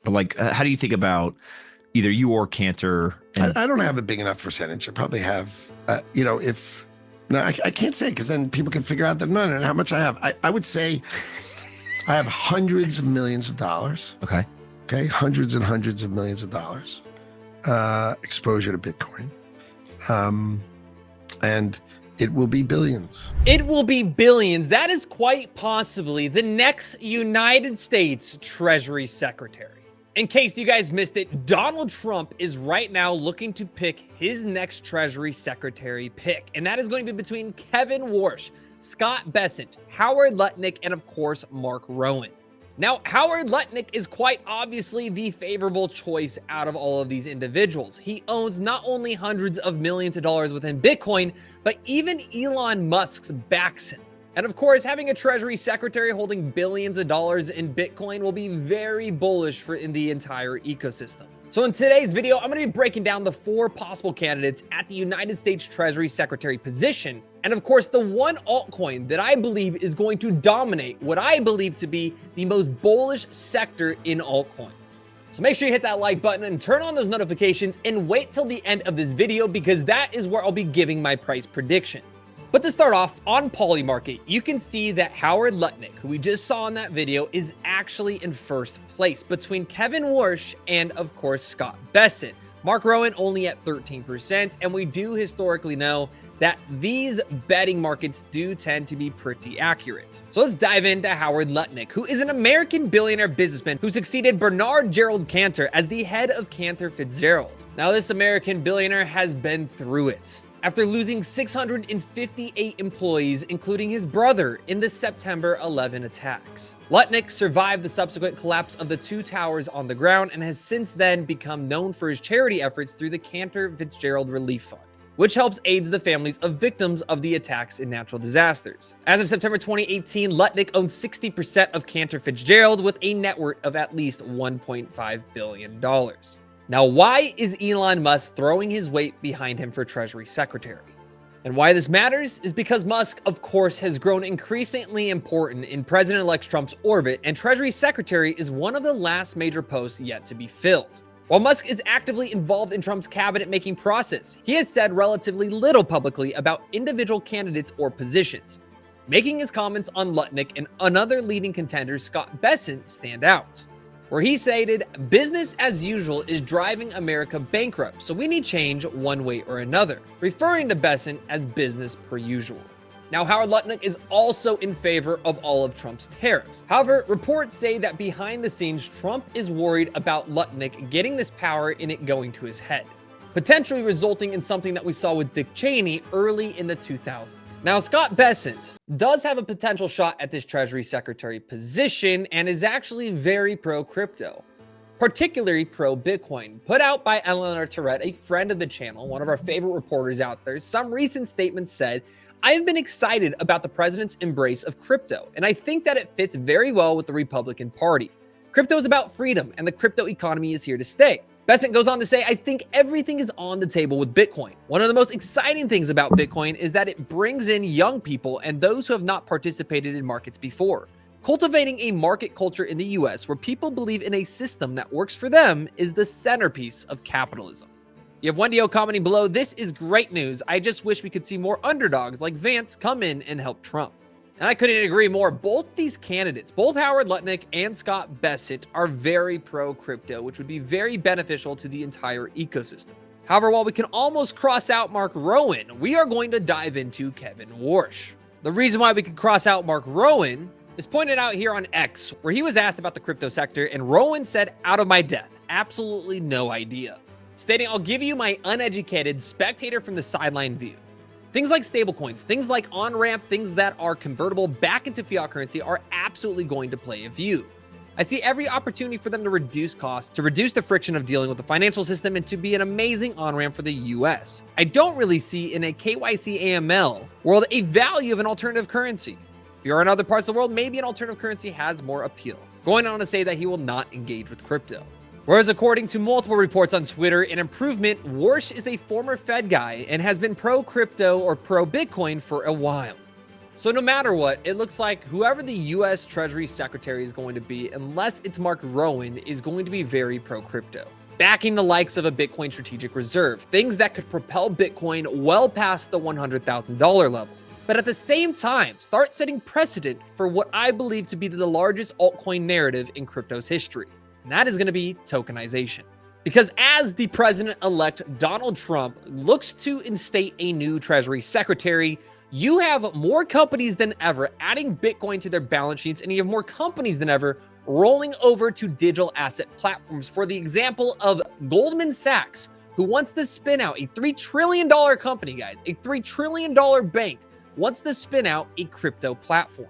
But like, how do you think about either you or Cantor? I don't have a big enough percentage. I probably have, if no, I can't say because then people can figure out that no, how much I have. I would say I have hundreds of millions of dollars. Okay. Okay. Hundreds and hundreds of millions of dollars exposure to Bitcoin. And it will be billions. It will be billions. That is quite possibly the next United States Treasury Secretary. In case you guys missed it, Donald Trump is right now looking to pick his next Treasury Secretary pick, and that is going to be between Kevin Warsh, Scott Bessent, Howard Lutnick, and of course, Mark Rowan. Now, Howard Lutnick is quite obviously the favorable choice out of all of these individuals. He owns not only hundreds of millions of dollars within Bitcoin, but even Elon Musk backs him. And of course, having a Treasury Secretary holding billions of dollars in Bitcoin will be very bullish for in the entire ecosystem. So in today's video, I'm going to be breaking down the 4 possible candidates at the United States Treasury Secretary position. And of course, the one altcoin that I believe is going to dominate what I believe to be the most bullish sector in altcoins. So make sure you hit that like button and turn on those notifications and wait till the end of this video because that is where I'll be giving my price prediction. But to start off, on Polymarket, you can see that Howard Lutnick, who we just saw in that video, is actually in first place between Kevin Warsh and, of course, Scott Bessent. Mark Rowan only at 13%, and we do historically know that these betting markets do tend to be pretty accurate. So let's dive into Howard Lutnick, who is an American billionaire businessman who succeeded Bernard Gerald Cantor as the head of Cantor Fitzgerald. Now, this American billionaire has been through it. After losing 658 employees, including his brother, in the September 11 attacks. Lutnick survived the subsequent collapse of the 2 towers on the ground and has since then become known for his charity efforts through the Cantor Fitzgerald Relief Fund, which helps aid the families of victims of the attacks and natural disasters. As of September 2018, Lutnick owns 60% of Cantor Fitzgerald with a net worth of at least $1.5 billion. Now, why is Elon Musk throwing his weight behind him for Treasury Secretary? And why this matters is because Musk, of course, has grown increasingly important in President-elect Trump's orbit, and Treasury Secretary is one of the last major posts yet to be filled. While Musk is actively involved in Trump's cabinet-making process, he has said relatively little publicly about individual candidates or positions, making his comments on Lutnick and another leading contender, Scott Bessent, stand out, where he stated, "Business as usual is driving America bankrupt, so we need change one way or another," referring to Bessent as business per usual. Now, Howard Lutnick is also in favor of all of Trump's tariffs. However, reports say that behind the scenes, Trump is worried about Lutnick getting this power and it going to his head, potentially resulting in something that we saw with Dick Cheney early in the 2000s. Now, Scott Bessent does have a potential shot at this Treasury Secretary position and is actually very pro-crypto, particularly pro-Bitcoin. Put out by Eleanor Tourette, a friend of the channel, one of our favorite reporters out there, some recent statements said, "I have been excited about the president's embrace of crypto, and I think that it fits very well with the Republican Party. Crypto is about freedom, and the crypto economy is here to stay." Bessent goes on to say, "I think everything is on the table with Bitcoin. One of the most exciting things about Bitcoin is that it brings in young people and those who have not participated in markets before. Cultivating a market culture in the US where people believe in a system that works for them is the centerpiece of capitalism." You have Wendy O commenting below, "This is great news. I just wish we could see more underdogs like Vance come in and help Trump." And I couldn't agree more. Both these candidates, both Howard Lutnick and Scott Bessent, are very pro-crypto, which would be very beneficial to the entire ecosystem. However, while we can almost cross out Mark Rowan, we are going to dive into Kevin Warsh. The reason why we can cross out Mark Rowan is pointed out here on X, where he was asked about the crypto sector, and Rowan said, "Out of my depth, absolutely no idea," stating, "I'll give you my uneducated spectator from the sideline view. Things like stablecoins, things like on-ramp, things that are convertible back into fiat currency are absolutely going to play a view. I see every opportunity for them to reduce costs, to reduce the friction of dealing with the financial system, and to be an amazing on-ramp for the US. I don't really see in a KYC AML world a value of an alternative currency. If you're in other parts of the world, maybe an alternative currency has more appeal." Going on to say that he will not engage with crypto. Whereas according to multiple reports on Twitter, an improvement, Warsh is a former Fed guy and has been pro-crypto or pro-Bitcoin for a while. So no matter what, it looks like whoever the US Treasury Secretary is going to be, unless it's Mark Rowan, is going to be very pro-crypto, backing the likes of a Bitcoin strategic reserve, things that could propel Bitcoin well past the $100,000 level. But at the same time, start setting precedent for what I believe to be the largest altcoin narrative in crypto's history, and that is going to be tokenization. Because as the president-elect Donald Trump looks to instate a new Treasury Secretary, you have more companies than ever adding Bitcoin to their balance sheets, and you have more companies than ever rolling over to digital asset platforms. For the example of Goldman Sachs, who wants to spin out a $3 trillion company, guys, a $3 trillion bank, wants to spin out a crypto platform.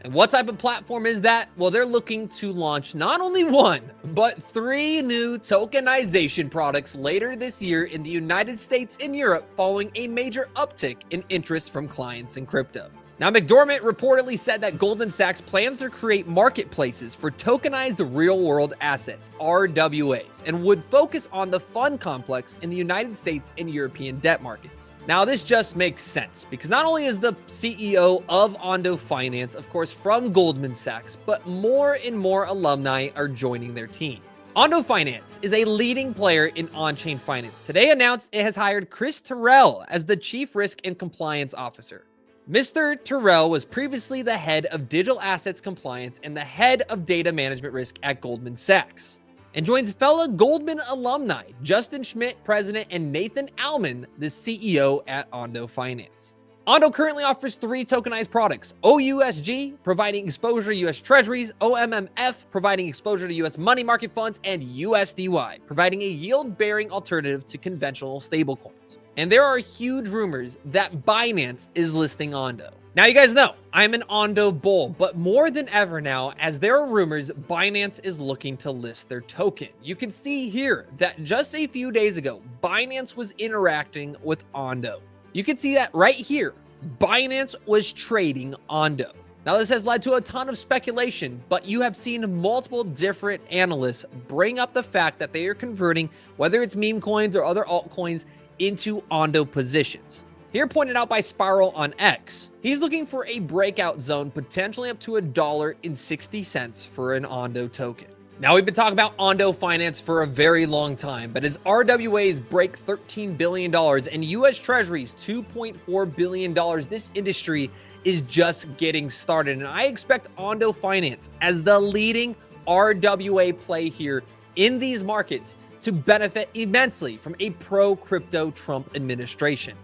And what type of platform is that? Well, they're looking to launch not only one, but 3 new tokenization products later this year in the United States and Europe, following a major uptick in interest from clients in crypto. Now, McDormand reportedly said that Goldman Sachs plans to create marketplaces for tokenized real-world assets, RWAs, and would focus on the fund complex in the United States and European debt markets. Now, this just makes sense because not only is the CEO of Ondo Finance, of course, from Goldman Sachs, but more and more alumni are joining their team. Ondo Finance is a leading player in on-chain finance. Today announced it has hired Chris Terrell as the Chief Risk and Compliance Officer. Mr. Terrell was previously the head of digital assets compliance and the head of data management risk at Goldman Sachs, and joins fellow Goldman alumni Justin Schmidt, president, and Nathan Alman, the CEO at Ondo Finance. Ondo currently offers 3 tokenized products: OUSG, providing exposure to US Treasuries; OMMF, providing exposure to US money market funds; and USDY, providing a yield-bearing alternative to conventional stablecoins. And there are huge rumors that Binance is listing Ondo. Now, you guys know I'm an Ondo bull, but more than ever now, as there are rumors, Binance is looking to list their token. You can see here that just a few days ago, Binance was interacting with Ondo. You can see that right here. Binance was trading Ondo. Now, this has led to a ton of speculation, but you have seen multiple different analysts bring up the fact that they are converting, whether it's meme coins or other altcoins, into Ondo positions. Here pointed out by Spiral on X, he's looking for a breakout zone, potentially up to $1.60 for an Ondo token. Now, we've been talking about Ondo Finance for a very long time, but as RWAs break $13 billion and US Treasuries $2.4 billion, this industry is just getting started. And I expect Ondo Finance, as the leading RWA play here in these markets, to benefit immensely from a pro-crypto Trump administration.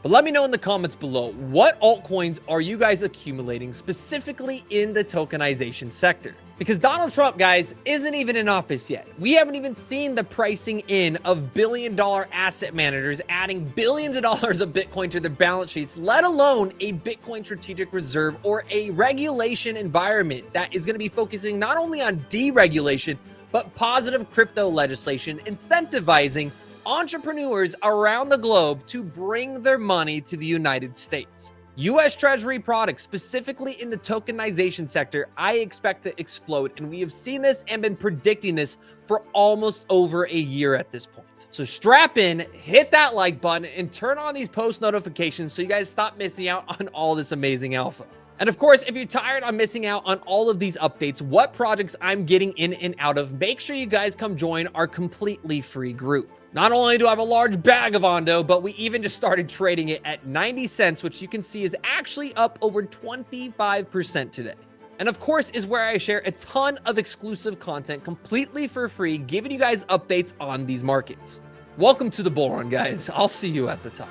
But let me know in the comments below, what altcoins are you guys accumulating specifically in the tokenization sector? Because Donald Trump, guys, isn't even in office yet. We haven't even seen the pricing in of billion-dollar asset managers adding billions of dollars of Bitcoin to their balance sheets, let alone a Bitcoin strategic reserve or a regulation environment that is going to be focusing not only on deregulation, but positive crypto legislation, incentivizing entrepreneurs around the globe to bring their money to the United States. US Treasury products, specifically in the tokenization sector, I expect to explode, and we have seen this and been predicting this for almost over a year at this point. So strap in, hit that like button, and turn on these post notifications so you guys stop missing out on all this amazing alpha. And of course, if you're tired on missing out on all of these updates, what projects I'm getting in and out of, make sure you guys come join our completely free group. Not only do I have a large bag of Ondo, but we even just started trading it at 90 cents, which you can see is actually up over 25% today. And of course, is where I share a ton of exclusive content completely for free, giving you guys updates on these markets. Welcome to the bull run, guys. I'll see you at the top.